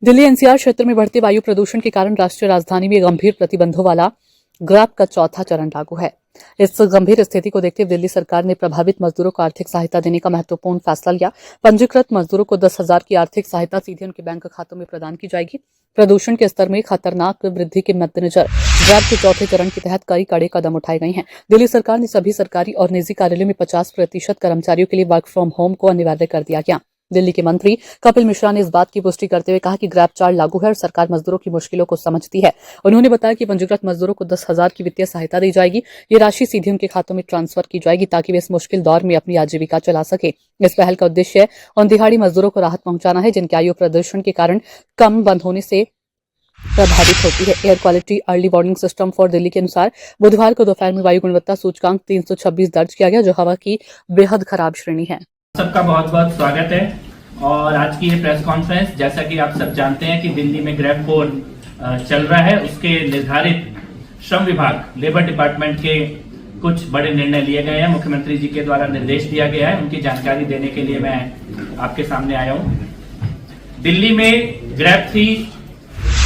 Delhi NCR क्षेत्र में बढ़ते वायु प्रदूषण के कारण राष्ट्रीय राजधानी में गंभीर प्रतिबंधों वाला ग्रैब का चौथा चरण लागू है। इस गंभीर स्थिति को देखते हुए दिल्ली सरकार ने प्रभावित मजदूरों को आर्थिक सहायता देने का महत्वपूर्ण फैसला लिया। पंजीकृत मजदूरों को 10,000 की आर्थिक सहायता सीधे उनके बैंक खातों में प्रदान की जाएगी। प्रदूषण के स्तर में खतरनाक वृद्धि के मद्देनजर ग्रैब के चौथे चरण के तहत कई कड़े कदम उठाए गए हैं। दिल्ली सरकार ने सभी सरकारी और निजी कार्यालयों में 50% कर्मचारियों के लिए वर्क फ्रॉम होम को अनिवार्य कर दिया गया। दिल्ली के मंत्री कपिल मिश्रा ने इस बात की पुष्टि करते हुए कहा कि ग्रैब 4 लागू है और सरकार मजदूरों की मुश्किलों को समझती है। उन्होंने बताया कि पंजीकृत मजदूरों को 10,000 की वित्तीय सहायता दी जाएगी। ये राशि सीधे उनके खातों में ट्रांसफर की जाएगी ताकि वे इस मुश्किल दौर में अपनी आजीविका चला सके। इस पहल का उद्देश्य उन दिहाड़ी मजदूरों को राहत पहुंचाना है जिनके आयु प्रदूषण के कारण कम बंद होने से प्रभावित होती है। Air quality early warning system for Delhi के अनुसार बुधवार को दोपहर में वायु गुणवत्ता सूचकांक 326 दर्ज किया गया, जो हवा की बेहद खराब श्रेणी है। सबका बहुत बहुत स्वागत है। और आज की ये प्रेस कॉन्फ्रेंस, जैसा कि आप सब जानते हैं कि दिल्ली में ग्रैब 4 चल रहा है, उसके निर्धारित श्रम विभाग लेबर डिपार्टमेंट के कुछ बड़े निर्णय लिए गए हैं। मुख्यमंत्री जी के द्वारा निर्देश दिया गया है, उनकी जानकारी देने के लिए मैं आपके सामने आया हूं। दिल्ली में ग्रैब 3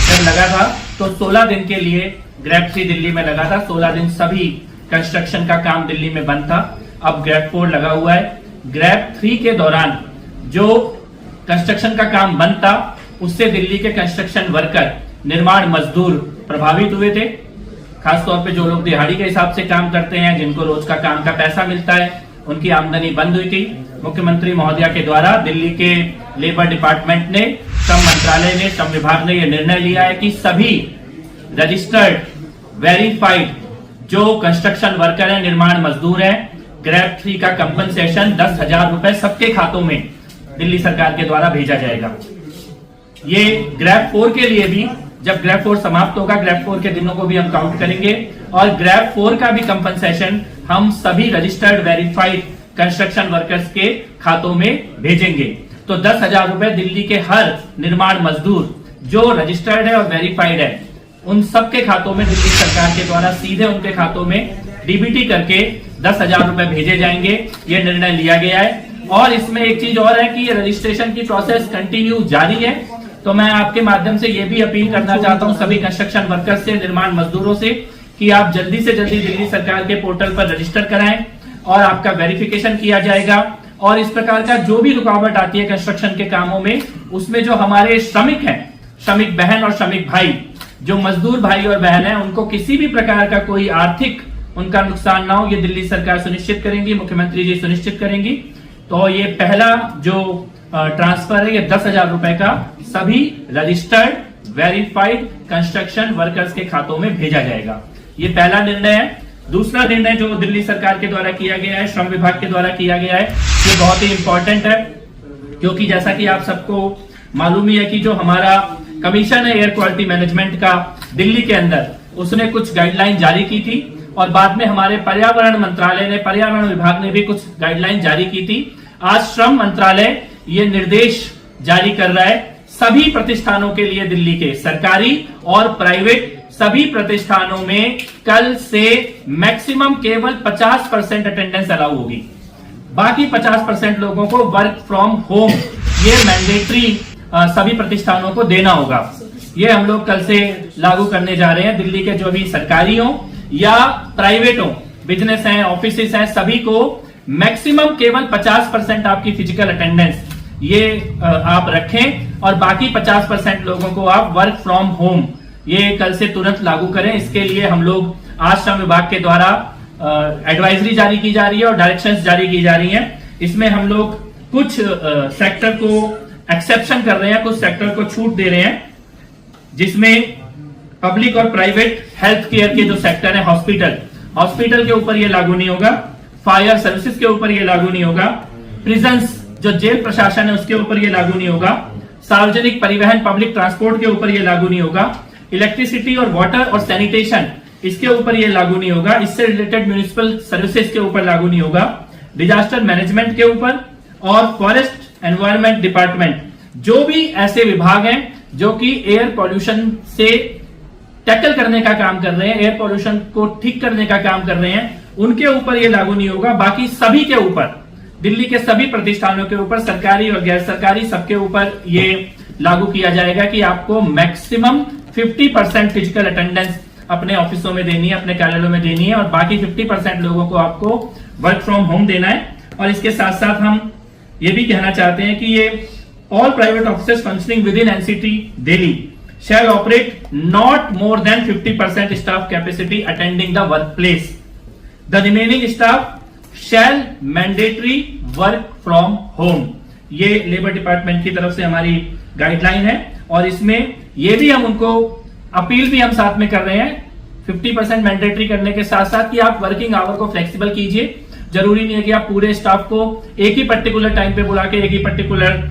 जब लगा था तो 16 दिन के लिए ग्रैब 3 दिल्ली में लगा था। 16 दिन सभी कंस्ट्रक्शन का काम दिल्ली में बंद था। अब ग्रैब 4 लगा हुआ है। ग्रैब 3 के दौरान जो कंस्ट्रक्शन का काम बंद था, उससे दिल्ली के कंस्ट्रक्शन वर्कर, निर्माण मजदूर प्रभावित हुए थे। खासतौर पे जो लोग दिहाड़ी के हिसाब से काम करते हैं, जिनको रोज का काम का पैसा मिलता है, उनकी आमदनी बंद हुई थी। मुख्यमंत्री महोदया के द्वारा दिल्ली के लेबर डिपार्टमेंट ने, श्रम मंत्रालय ने, श्रम विभाग ने यह निर्णय लिया है कि सभी रजिस्टर्ड वेरीफाइड जो कंस्ट्रक्शन वर्कर है, निर्माण मजदूर है, ग्रैब 3 का कंपनसेशन 10,000 रुपए सबके खातों में दिल्ली सरकार के द्वारा भेजा जाएगा। ये ग्रैब 4 के लिए भी, जब ग्रैब 4 समाप्त होगा, ग्रैब 4 के दिनों को भी हम काउंट करेंगे और ग्रैब 4 का भी कंपनसेशन हम सभी रजिस्टर्ड वेरीफाइड कंस्ट्रक्शन वर्कर्स के खातों में भेजेंगे। तो 10,000 रुपए दिल्ली के हर निर्माण मजदूर जो रजिस्टर्ड है और वेरीफाइड है, उन सबके खातों में दिल्ली सरकार के द्वारा सीधे उनके खातों में डीबीटी करके 10,000 रुपए भेजे जाएंगे। ये निर्णय लिया गया है। और इसमें एक चीज और है कि ये रजिस्ट्रेशन की प्रोसेस कंटिन्यू जारी है। तो मैं आपके माध्यम से ये भी अपील करना चाहता हूं सभी कंस्ट्रक्शन वर्कर्स से, निर्माण मजदूरों से, कि आप जल्दी से जल्दी दिल्ली सरकार के पोर्टल पर रजिस्टर कराएं और आपका वेरिफिकेशन किया जाएगा। और इस प्रकार का जो भी रुकावट आती है कंस्ट्रक्शन के कामों में, उसमें जो हमारे श्रमिक हैं, श्रमिक बहन और श्रमिक भाई, जो मजदूर भाई और बहन है, उनको किसी भी प्रकार का कोई आर्थिक उनका नुकसान ना हो, ये दिल्ली सरकार सुनिश्चित करेंगी, मुख्यमंत्री जी सुनिश्चित करेंगी। तो ये पहला जो ट्रांसफर है, ये 10,000 रुपए का सभी रजिस्टर्ड वेरीफाइड कंस्ट्रक्शन वर्कर्स के खातों में भेजा जाएगा। ये पहला निर्णय है। दूसरा निर्णय जो दिल्ली सरकार के द्वारा किया गया है, श्रम विभाग के द्वारा किया गया है, ये बहुत ही इंपॉर्टेंट है, क्योंकि जैसा कि आप सबको मालूम ही है कि जो हमारा कमीशन है एयर क्वालिटी मैनेजमेंट का दिल्ली के अंदर, उसने कुछ गाइडलाइन जारी की थी और बाद में हमारे पर्यावरण मंत्रालय ने, पर्यावरण विभाग ने भी कुछ गाइडलाइन जारी की थी। आज श्रम मंत्रालय ये निर्देश जारी कर रहा है सभी प्रतिष्ठानों के लिए, दिल्ली के सरकारी और प्राइवेट सभी प्रतिष्ठानों में कल से मैक्सिमम केवल 50% अटेंडेंस अलाउ होगी। बाकी 50% लोगों को वर्क फ्रॉम होम ये मैंडेटरी सभी प्रतिष्ठानों को देना होगा। ये हम लोग कल से लागू करने जा रहे हैं। दिल्ली के जो भी सरकारी हो या प्राइवेट हो, बिजनेस हैं, ऑफिसेस हैं, सभी को मैक्सिमम केवल 50% आपकी फिजिकल अटेंडेंस ये आप रखें और बाकी 50% लोगों को आप वर्क फ्रॉम होम ये कल से तुरंत लागू करें। इसके लिए हम लोग आज श्रम विभाग के द्वारा एडवाइजरी जारी की जा रही है और डायरेक्शंस जारी की जा रही हैं। इसमें हम लोग कुछ सेक्टर को एक्सेप्शन कर रहे हैं, कुछ सेक्टर को छूट दे रहे हैं, जिसमें पब्लिक और प्राइवेट हेल्थ केयर के जो सेक्टर है, हॉस्पिटल के ऊपर ये लागू नहीं होगा, फायर सर्विसेज के ऊपर ये लागू नहीं होगा, प्रिजन्स जो जेल प्रशासन है उसके ऊपर ये लागू नहीं होगा, सार्वजनिक परिवहन पब्लिक ट्रांसपोर्ट के ऊपर ये लागू नहीं होगा, इलेक्ट्रिसिटी और वाटर और सैनिटेशन इसके ऊपर ये लागू नहीं होगा, इससे रिलेटेड म्युनिसिपल सर्विसेज के ऊपर लागू नहीं होगा, डिजास्टर मैनेजमेंट के ऊपर और फॉरेस्ट एनवायरमेंट डिपार्टमेंट, जो भी ऐसे विभाग हैं जो कि एयर पॉल्यूशन से टैकल करने का काम कर रहे हैं, एयर पॉल्यूशन को ठीक करने का काम कर रहे हैं, उनके ऊपर ये लागू नहीं होगा। बाकी सभी के ऊपर, दिल्ली के सभी प्रतिष्ठानों के ऊपर, सरकारी और गैर सरकारी, सबके ऊपर ये लागू किया जाएगा कि आपको मैक्सिमम 50% फिजिकल अटेंडेंस अपने ऑफिसों में देनी है, अपने कार्यालयों में देनी है, और बाकी 50% लोगों को आपको वर्क फ्रॉम होम देना है। और इसके साथ साथ हम ये भी कहना चाहते हैं कि ये all private officers functioning with in NCT Delhi shall operate not more than 50% staff capacity attending the workplace. The remaining staff shall mandatory work from home. ये लेबर डिपार्टमेंट की तरफ से हमारी गाइडलाइन है, और इसमें ये भी हम उनको अपील भी हम साथ में कर रहे हैं 50% मैंडेटरी करने के साथ साथ कि आप वर्किंग आवर को फ्लेक्सिबल कीजिए। जरूरी नहीं है कि आप पूरे स्टाफ को एक ही पर्टिकुलर टाइम पे बुला के एक ही पर्टिकुलर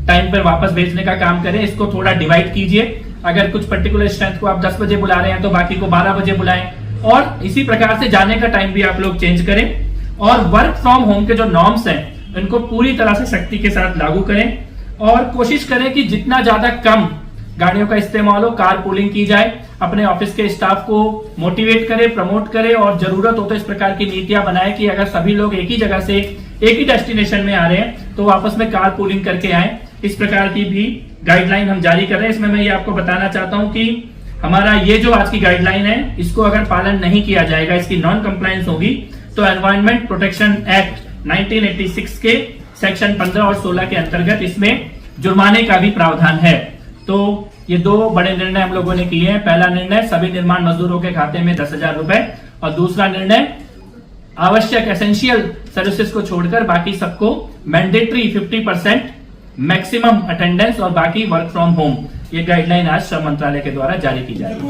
टाइम पर वापस भेजने का काम करें। इसको थोड़ा डिवाइड कीजिए। अगर कुछ पर्टिकुलर स्ट्रेंथ को आप 10 बजे बुला रहे हैं तो बाकी को 12 बजे बुलाएं, और इसी प्रकार से जाने का टाइम भी आप लोग चेंज करें। और वर्क फ्रॉम होम के जो नॉर्म्स हैं इनको पूरी तरह से सख्ती के साथ लागू करें, और कोशिश करें कि जितना ज्यादा कम गाड़ियों का इस्तेमाल हो, कार पूलिंग की जाए, अपने ऑफिस के स्टाफ को मोटिवेट करें, प्रमोट करें, और जरूरत हो तो इस प्रकार की नीतियां बनाएं कि अगर सभी लोग एक ही जगह से एक ही डेस्टिनेशन में आ रहे हैं तो आपस में कार पूलिंग करके आए। इस प्रकार की भी गाइडलाइन हम जारी कर रहे हैं। इसमें मैं ये आपको बताना चाहता हूं कि हमारा ये जो आज की गाइडलाइन है इसको अगर पालन नहीं किया जाएगा, इसकी नॉन कंप्लायंस होगी, तो एनवायरमेंट प्रोटेक्शन एक्ट 1986 के सेक्शन 15 और 16 के अंतर्गत इसमें जुर्माने का भी प्रावधान है। तो ये दो बड़े निर्णय हम लोगों ने किए हैं। पहला निर्णय सभी निर्माण मजदूरों के खाते में 10,000 रुपए, और दूसरा निर्णय आवश्यक एसेंशियल सर्विसेज को छोड़कर बाकी सबको मैंडेटरी 50% मैक्सिमम अटेंडेंस और बाकी वर्क फ्रॉम होम, ये गाइडलाइन आज श्रम मंत्रालय के द्वारा जारी की जा रही है।